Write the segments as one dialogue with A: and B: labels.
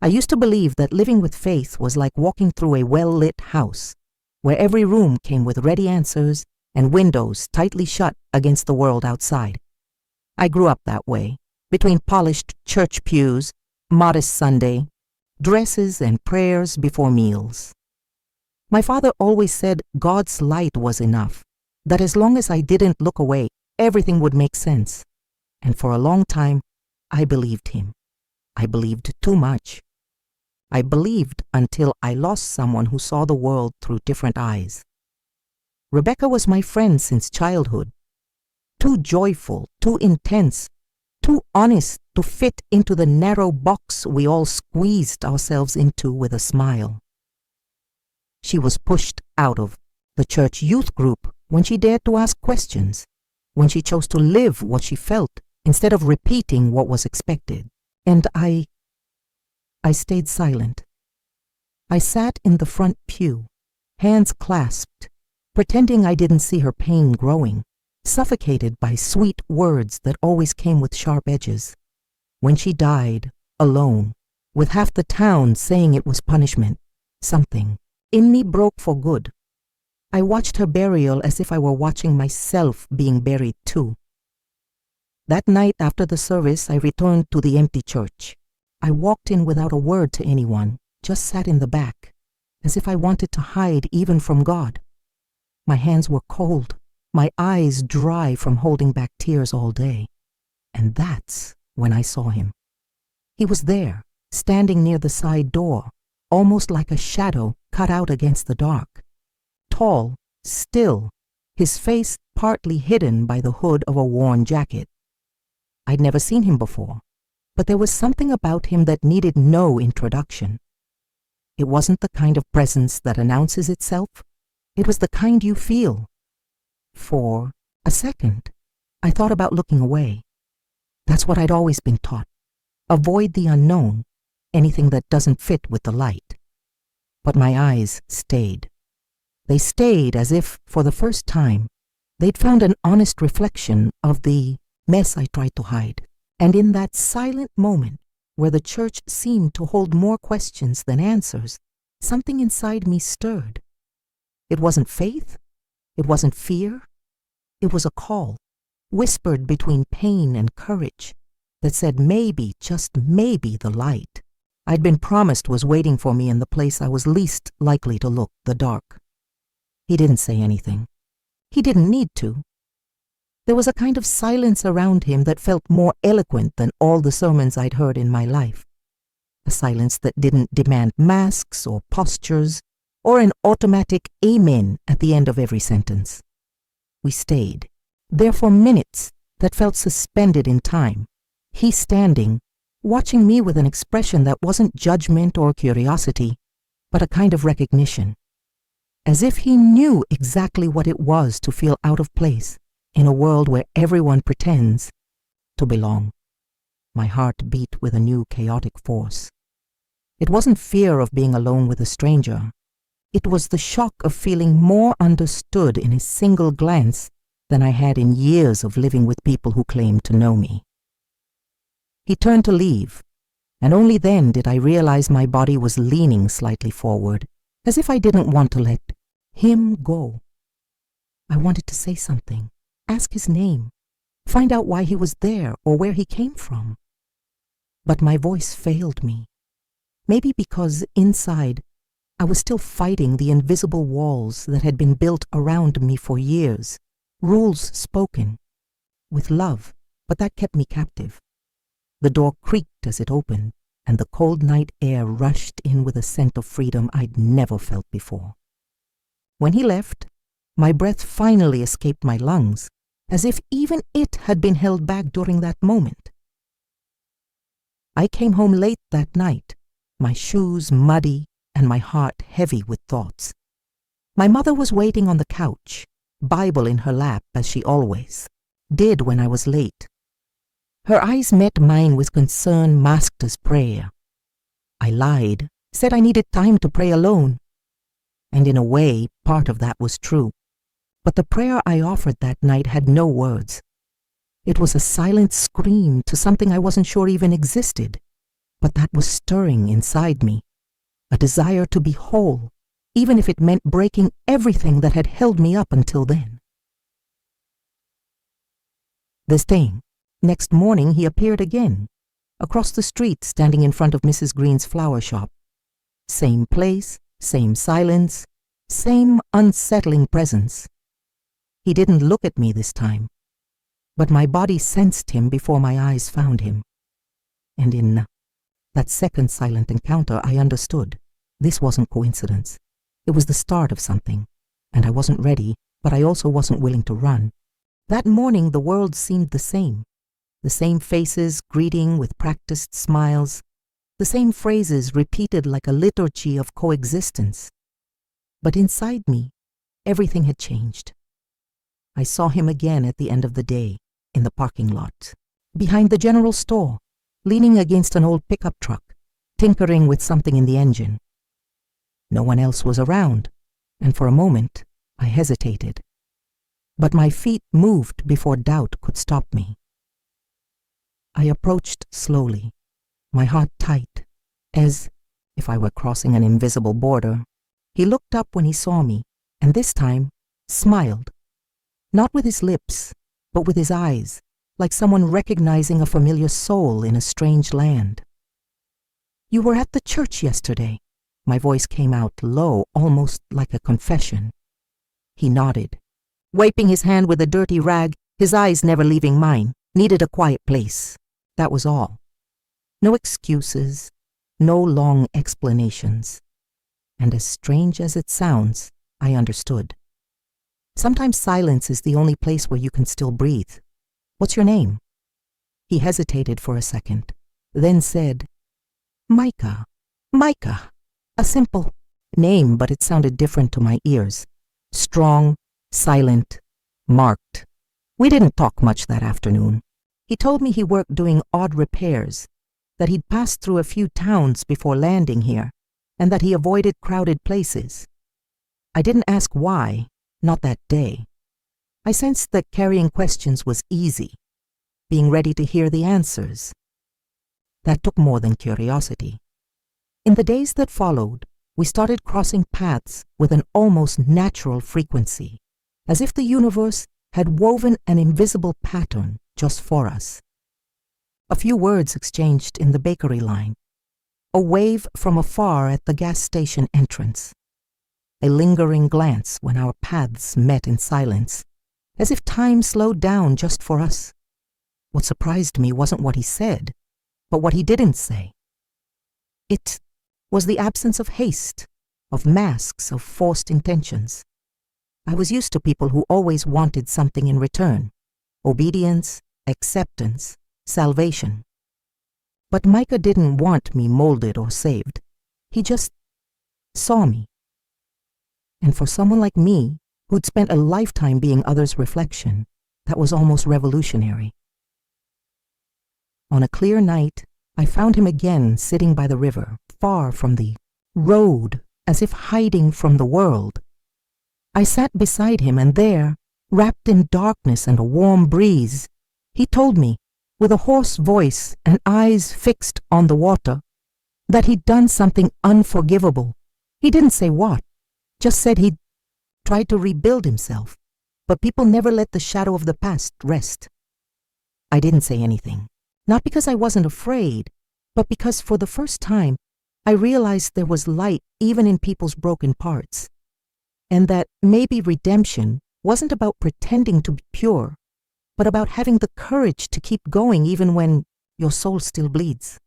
A: I used to believe that living with faith was like walking through a well-lit house, where every room came with ready answers and windows tightly shut against the world outside. I grew up that way, between polished church pews, modest Sunday, dresses and prayers before meals. My father always said God's light was enough, that as long as I didn't look away, everything would make sense. And for a long time, I believed him. I believed too much. I believed until I lost someone who saw the world through different eyes. Rebecca was my friend since childhood. Too joyful, too intense, too honest to fit into the narrow box we all squeezed ourselves into with a smile. She was pushed out of the church youth group when she dared to ask questions, when she chose to live what she felt instead of repeating what was expected. And I stayed silent. I sat in the front pew, hands clasped, pretending I didn't see her pain growing, suffocated by sweet words that always came with sharp edges. When she died, alone, with half the town saying it was punishment, something in me broke for good. I watched her burial as if I were watching myself being buried too. That night after the service, I returned to the empty church. I walked in without a word to anyone, just sat in the back, as if I wanted to hide even from God. My hands were cold, my eyes dry from holding back tears all day. And that's when I saw him. He was there, standing near the side door, almost like a shadow cut out against the dark. Tall, still, his face partly hidden by the hood of a worn jacket. I'd never seen him before, but there was something about him that needed no introduction. It wasn't the kind of presence that announces itself. It was the kind you feel. For a second, I thought about looking away. That's what I'd always been taught. Avoid the unknown, anything that doesn't fit with the light. But my eyes stayed. They stayed as if, for the first time, they'd found an honest reflection of the mess I tried to hide. And in that silent moment, where the church seemed to hold more questions than answers, something inside me stirred. It wasn't faith. It wasn't fear. It was a call, whispered between pain and courage, that said maybe, just maybe, the light I'd been promised was waiting for me in the place I was least likely to look, the dark. He didn't say anything. He didn't need to. There was a kind of silence around him that felt more eloquent than all the sermons I'd heard in my life. A silence that didn't demand masks or postures or an automatic amen at the end of every sentence. We stayed there for minutes that felt suspended in time, he standing, watching me with an expression that wasn't judgment or curiosity, but a kind of recognition, as if he knew exactly what it was to feel out of place in a world where everyone pretends to belong. My heart beat with a new chaotic force. It wasn't fear of being alone with a stranger. It was the shock of feeling more understood in a single glance than I had in years of living with people who claimed to know me. He turned to leave, and only then did I realize my body was leaning slightly forward, as if I didn't want to let him go. I wanted to say something, ask his name, find out why he was there or where he came from. But my voice failed me, maybe because inside I was still fighting the invisible walls that had been built around me for years, rules spoken, with love, but that kept me captive. The door creaked as it opened, and the cold night air rushed in with a scent of freedom I'd never felt before. When he left, my breath finally escaped my lungs, as if even it had been held back during that moment. I came home late that night, my shoes muddy and my heart heavy with thoughts. My mother was waiting on the couch, Bible in her lap as she always did when I was late. Her eyes met mine with concern masked as prayer. I lied, said I needed time to pray alone. And in a way, part of that was true. But the prayer I offered that night had no words. It was a silent scream to something I wasn't sure even existed. But that was stirring inside me, a desire to be whole, even if it meant breaking everything that had held me up until then. The same. Next morning he appeared again, across the street standing in front of Mrs. Green's flower shop. Same place, same silence, same unsettling presence. He didn't look at me this time, but my body sensed him before my eyes found him. And in that second silent encounter, I understood. This wasn't coincidence. It was the start of something, and I wasn't ready, but I also wasn't willing to run. That morning, the world seemed the same faces greeting with practiced smiles, the same phrases repeated like a liturgy of coexistence. But inside me, everything had changed. I saw him again at the end of the day, in the parking lot, behind the general store, leaning against an old pickup truck, tinkering with something in the engine. No one else was around, and for a moment, I hesitated. But my feet moved before doubt could stop me. I approached slowly, my heart tight, as if I were crossing an invisible border. He looked up when he saw me, and this time smiled. Not with his lips, but with his eyes, like someone recognizing a familiar soul in a strange land. "You were at the church yesterday." My voice came out low, almost like a confession. He nodded, wiping his hand with a dirty rag, his eyes never leaving mine. Needed a quiet place. That was all. No excuses, no long explanations. And as strange as it sounds, I understood. Sometimes silence is the only place where you can still breathe. "What's your name?" He hesitated for a second, then said, "Micah. Micah. A simple name, but it sounded different to my ears. Strong, silent, marked. We didn't talk much that afternoon. He told me he worked doing odd repairs, that he'd passed through a few towns before landing here, and that he avoided crowded places. I didn't ask why, not that day. I sensed that carrying questions was easy, being ready to hear the answers. That took more than curiosity. In the days that followed, we started crossing paths with an almost natural frequency, as if the universe had woven an invisible pattern just for us. A few words exchanged in the bakery line, a wave from afar at the gas station entrance, a lingering glance when our paths met in silence, as if time slowed down just for us. What surprised me wasn't what he said, but what he didn't say. It was the absence of haste, of masks, of forced intentions. I was used to people who always wanted something in return: obedience, acceptance, salvation. But Micah didn't want me molded or saved. He just saw me. And for someone like me, who'd spent a lifetime being others' reflection, that was almost revolutionary. On a clear night, I found him again sitting by the river, far from the road, as if hiding from the world. I sat beside him, and there, wrapped in darkness and a warm breeze, he told me, with a hoarse voice and eyes fixed on the water, that he'd done something unforgivable. He didn't say what, just said he'd tried to rebuild himself, but people never let the shadow of the past rest. I didn't say anything, not because I wasn't afraid, but because for the first time, I realized there was light even in people's broken parts, and that maybe redemption wasn't about pretending to be pure, but about having the courage to keep going even when your soul still bleeds.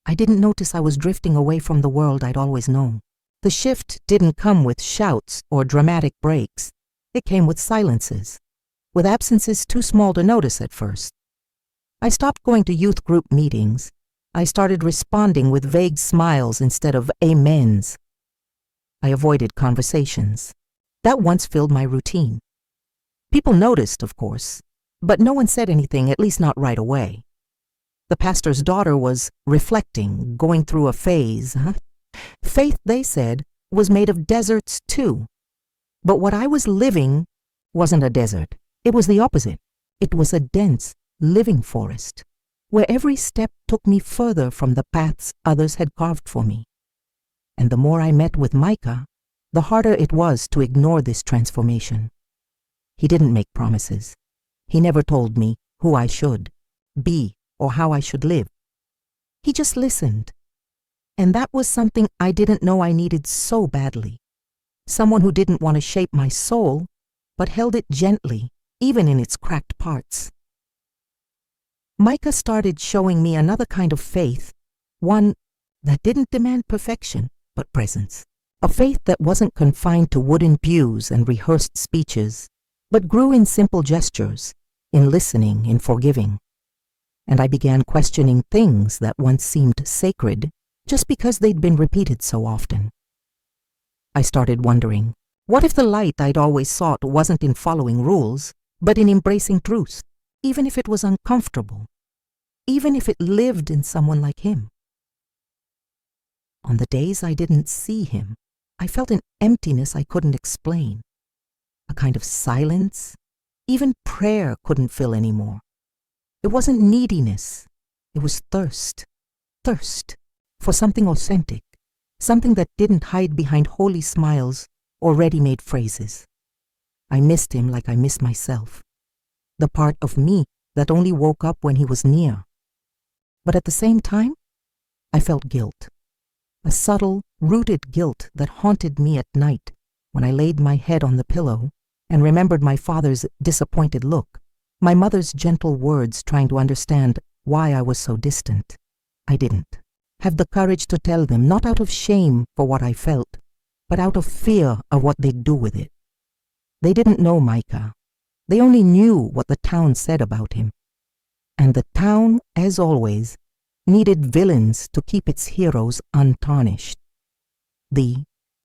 A: I didn't notice I was drifting away from the world I'd always known. The shift didn't come with shouts or dramatic breaks. It came with silences, with absences too small to notice at first. I stopped going to youth group meetings. I started responding with vague smiles instead of amens. I avoided conversations. That once filled my routine. People noticed, of course, but no one said anything, at least not right away. The pastor's daughter was reflecting, going through a phase. Faith, they said, was made of deserts too. But what I was living wasn't a desert. It was the opposite. It was a dense, living forest. where every step took me further from the paths others had carved for me. And the more I met with Micah, the harder it was to ignore this transformation. He didn't make promises. He never told me who I should be or how I should live. He just listened. And that was something I didn't know I needed so badly. Someone who didn't want to shape my soul, but held it gently, even in its cracked parts. Micah started showing me another kind of faith, one that didn't demand perfection, but presence. A faith that wasn't confined to wooden pews and rehearsed speeches, but grew in simple gestures, in listening, in forgiving. And I began questioning things that once seemed sacred just because they'd been repeated so often. I started wondering, what if the light I'd always sought wasn't in following rules, but in embracing truth, even if it was uncomfortable, even if it lived in someone like him? On the days I didn't see him, I felt an emptiness I couldn't explain, a kind of silence even prayer couldn't fill anymore. It wasn't neediness, it was thirst for something authentic, something that didn't hide behind holy smiles or ready-made phrases. I missed him like I missed myself, the part of me that only woke up when he was near. But at the same time, I felt guilt, a subtle, rooted guilt that haunted me at night when I laid my head on the pillow and remembered my father's disappointed look, my mother's gentle words trying to understand why I was so distant. I didn't have the courage to tell them, not out of shame for what I felt, but out of fear of what they'd do with it. They didn't know Micah. They only knew what the town said about him. And the town, as always, needed villains to keep its heroes untarnished. The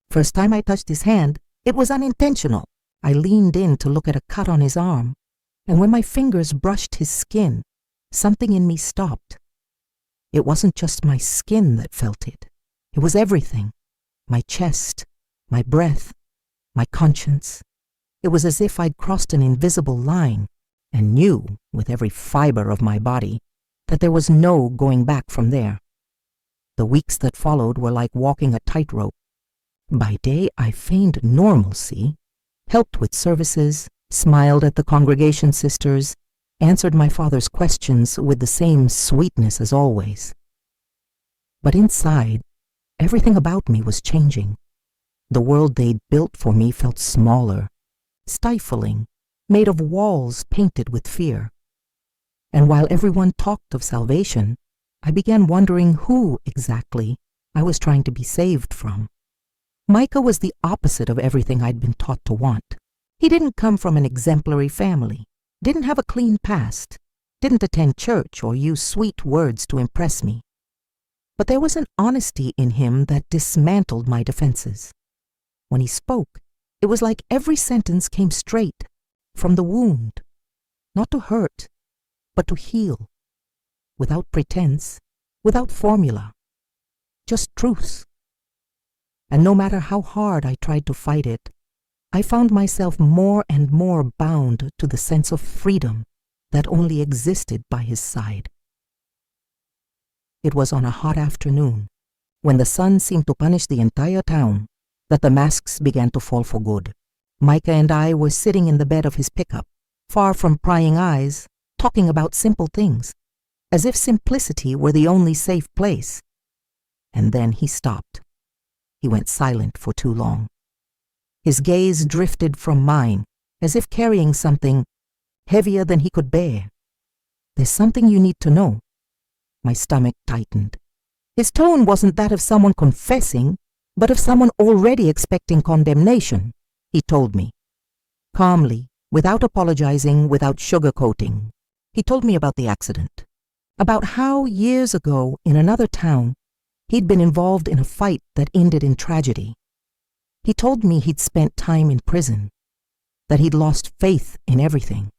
A: first time I touched his hand, it was unintentional. I leaned in to look at a cut on his arm, and when my fingers brushed his skin, something in me stopped. It wasn't just my skin that felt it. It was everything. My chest, my breath, my conscience. It was as if I'd crossed an invisible line and knew, with every fiber of my body, that there was no going back from there. The weeks that followed were like walking a tightrope. By day, I feigned normalcy, helped with services, smiled at the congregation sisters, answered my father's questions with the same sweetness as always. But inside, everything about me was changing. The world they'd built for me felt smaller, stifling, made of walls painted with fear. And while everyone talked of salvation, I began wondering who, exactly, I was trying to be saved from. Micah was the opposite of everything I'd been taught to want. He didn't come from an exemplary family, didn't have a clean past, didn't attend church or use sweet words to impress me. But there was an honesty in him that dismantled my defenses. When he spoke, it was like every sentence came straight from the wound, not to hurt, but to heal, without pretense, without formula, just truth. And no matter how hard I tried to fight it, I found myself more and more bound to the sense of freedom that only existed by his side. It was on a hot afternoon, when the sun seemed to punish the entire town, that the masks began to fall for good. Micah and I were sitting in the bed of his pickup, far from prying eyes, talking about simple things, as if simplicity were the only safe place. And then he stopped. He went silent for too long. His gaze drifted from mine, as if carrying something heavier than he could bear. "There's something you need to know." My stomach tightened. His tone wasn't that of someone confessing, but of someone already expecting condemnation, he told me. Calmly, without apologizing, without sugarcoating, he told me about the accident. About how, years ago, in another town, he'd been involved in a fight that ended in tragedy. He told me he'd spent time in prison, that he'd lost faith in everything,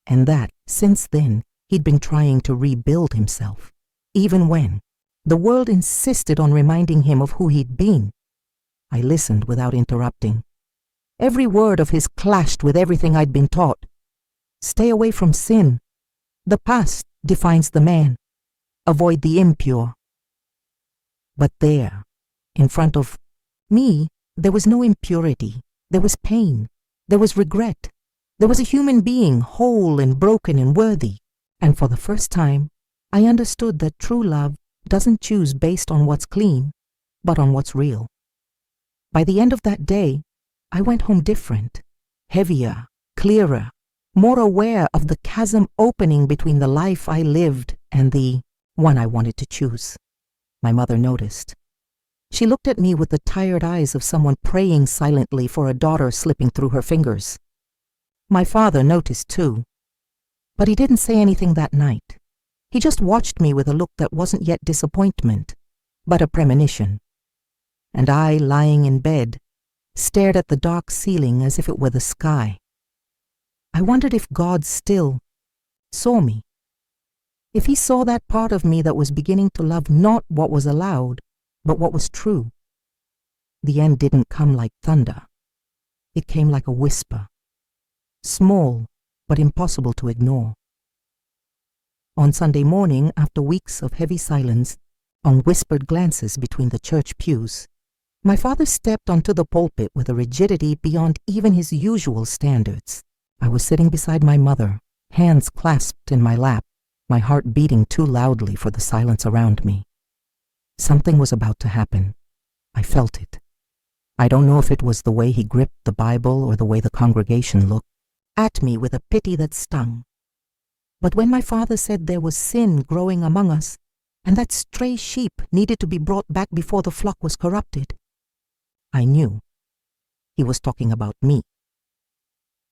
A: and that, since then, he'd been trying to rebuild himself, even when the world insisted on reminding him of who he'd been. I listened without interrupting. Every word of his clashed with everything I'd been taught. Stay away from sin. The past defines the man. Avoid the impure. But there, in front of me, there was no impurity. There was pain. There was regret. There was a human being, whole and broken and worthy. And for the first time, I understood that true love doesn't choose based on what's clean, but on what's real. By the end of that day, I went home different, heavier, clearer, more aware of the chasm opening between the life I lived and the one I wanted to choose. My mother noticed. She looked at me with the tired eyes of someone praying silently for a daughter slipping through her fingers. My father noticed too, but he didn't say anything that night. He just watched me with a look that wasn't yet disappointment, but a premonition. And I, lying in bed, stared at the dark ceiling as if it were the sky. I wondered if God still saw me. If he saw that part of me that was beginning to love not what was allowed, but what was true. The end didn't come like thunder. It came like a whisper. Small, but impossible to ignore. On Sunday morning, after weeks of heavy silence, on whispered glances between the church pews, my father stepped onto the pulpit with a rigidity beyond even his usual standards. I was sitting beside my mother, hands clasped in my lap, my heart beating too loudly for the silence around me. Something was about to happen. I felt it. I don't know if it was the way he gripped the Bible or the way the congregation looked at me with a pity that stung. But when my father said there was sin growing among us, and that stray sheep needed to be brought back before the flock was corrupted, I knew. He was talking about me.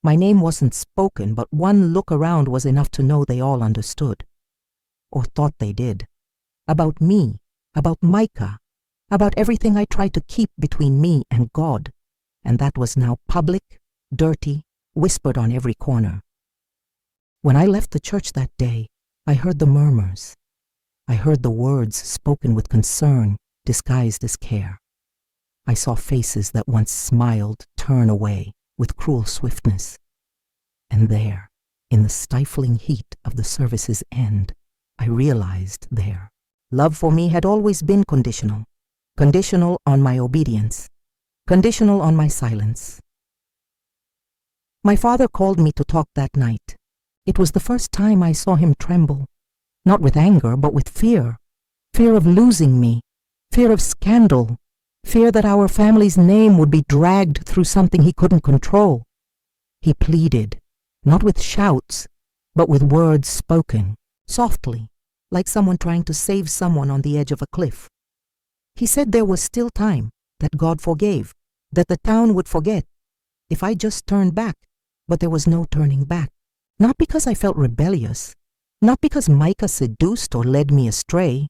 A: My name wasn't spoken, but one look around was enough to know they all understood. Or thought they did. About me, about Micah, about everything I tried to keep between me and God, and that was now public, dirty, whispered on every corner. When I left the church that day, I heard the murmurs. I heard the words spoken with concern, disguised as care. I saw faces that once smiled turn away with cruel swiftness. And there, in the stifling heat of the service's end, I realized there, love for me had always been conditional. Conditional on my obedience. Conditional on my silence. My father called me to talk that night. It was the first time I saw him tremble, not with anger, but with fear. Fear of losing me, fear of scandal, fear that our family's name would be dragged through something he couldn't control. He pleaded, not with shouts, but with words spoken, softly, like someone trying to save someone on the edge of a cliff. He said there was still time, that God forgave, that the town would forget, if I just turned back, but there was no turning back. Not because I felt rebellious, not because Micah seduced or led me astray,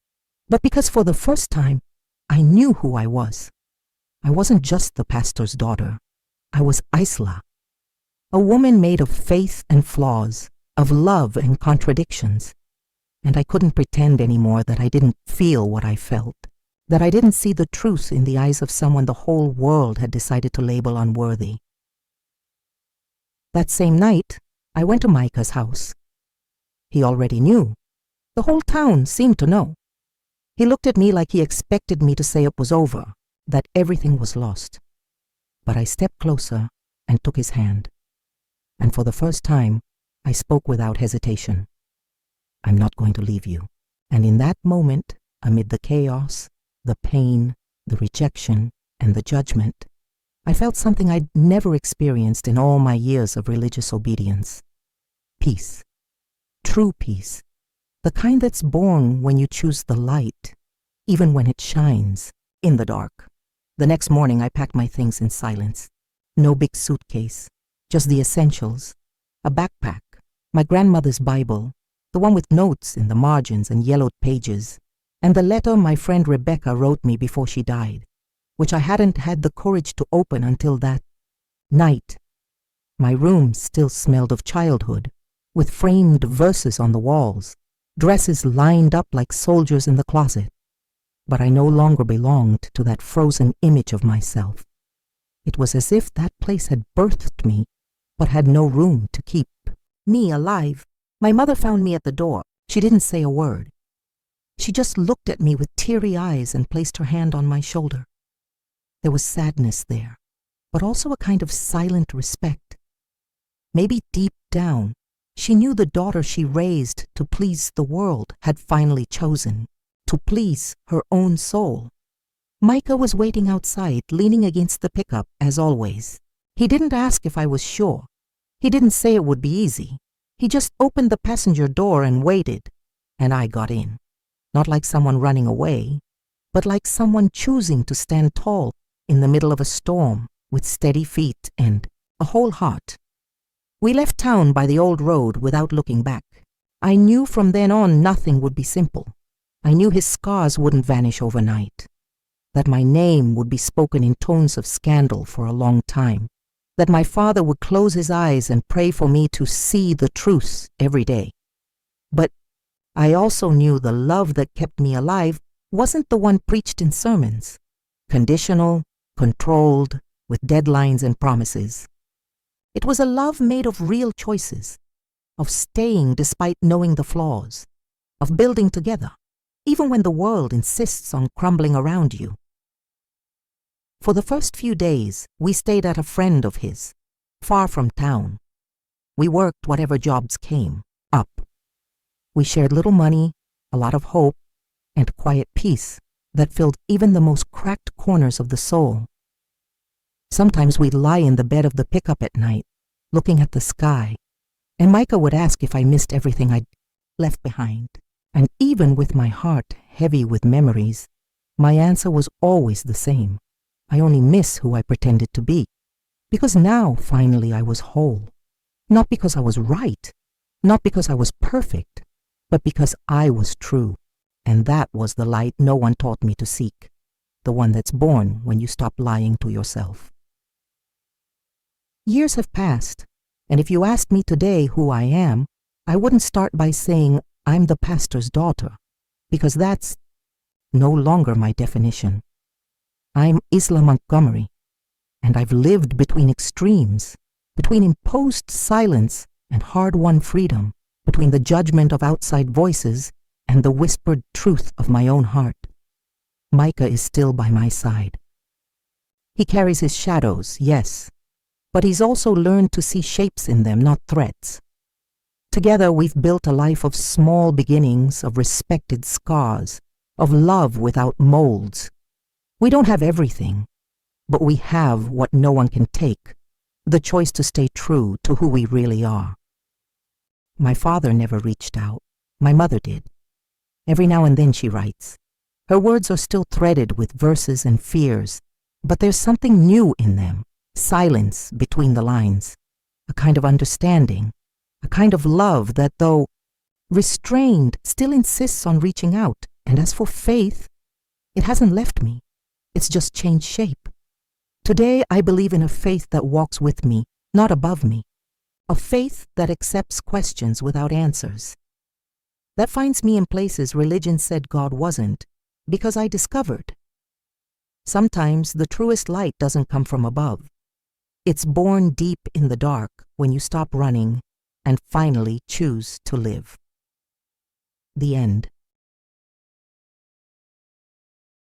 A: but because for the first time, I knew who I was. I wasn't just the pastor's daughter. I was Lilah, a woman made of faith and flaws, of love and contradictions. And I couldn't pretend anymore that I didn't feel what I felt, that I didn't see the truth in the eyes of someone the whole world had decided to label unworthy. That same night, I went to Micah's house. He already knew. The whole town seemed to know. He looked at me like he expected me to say it was over, that everything was lost. But I stepped closer and took his hand. And for the first time, I spoke without hesitation. I'm not going to leave you. And in that moment, amid the chaos, the pain, the rejection, and the judgment, I felt something I'd never experienced in all my years of religious obedience. Peace. True peace. The kind that's born when you choose the light, even when it shines in the dark. The next morning, I packed my things in silence. No big suitcase, just the essentials. A backpack, my grandmother's Bible, the one with notes in the margins and yellowed pages, and the letter my friend Rebecca wrote me before she died, which I hadn't had the courage to open until that night. My room still smelled of childhood, with framed verses on the walls, dresses lined up like soldiers in the closet. But I no longer belonged to that frozen image of myself. It was as if that place had birthed me, but had no room to keep me alive. My mother found me at the door, She didn't say a word. She just looked at me with teary eyes and placed her hand on my shoulder. There was sadness there, but also a kind of silent respect. Maybe deep down, she knew the daughter she raised to please the world had finally chosen to please her own soul. Micah was waiting outside, leaning against the pickup, as always. He didn't ask if I was sure. He didn't say it would be easy. He just opened the passenger door and waited, and I got in. Not like someone running away, but like someone choosing to stand tall in the middle of a storm with steady feet and a whole heart. We left town by the old road without looking back. I knew from then on nothing would be simple. I knew his scars wouldn't vanish overnight, that my name would be spoken in tones of scandal for a long time, that my father would close his eyes and pray for me to see the truth every day. But I also knew the love that kept me alive wasn't the one preached in sermons, conditional, controlled, with deadlines and promises. It was a love made of real choices, of staying despite knowing the flaws, of building together, even when the world insists on crumbling around you. For the first few days, we stayed at a friend of his, far from town. We worked whatever jobs came, up. We shared little money, a lot of hope, and quiet peace that filled even the most cracked corners of the soul. Sometimes we'd lie in the bed of the pickup at night, looking at the sky, and Micah would ask if I missed everything I'd left behind. And even with my heart heavy with memories, my answer was always the same. I only miss who I pretended to be. Because now, finally, I was whole. Not because I was right, not because I was perfect, but because I was true. And that was the light no one taught me to seek, the one that's born when you stop lying to yourself. Years have passed, and if you asked me today who I am, I wouldn't start by saying I'm the pastor's daughter, because that's no longer my definition. I'm Isla Montgomery, and I've lived between extremes, between imposed silence and hard-won freedom, between the judgment of outside voices and the whispered truth of my own heart. Micah is still by my side. He carries his shadows, yes, but he's also learned to see shapes in them, not threats. Together we've built a life of small beginnings, of respected scars, of love without molds. We don't have everything, but we have what no one can take, the choice to stay true to who we really are. My father never reached out. My mother did. Every now and then she writes. Her words are still threaded with verses and fears, but there's something new in them, silence between the lines, a kind of understanding, a kind of love that, though restrained, still insists on reaching out. And as for faith, it hasn't left me. It's just changed shape. Today, I believe in a faith that walks with me, not above me. A faith that accepts questions without answers. That finds me in places religion said God wasn't, because I discovered. Sometimes the truest light doesn't come from above. It's born deep in the dark when you stop running and finally choose to live. The end.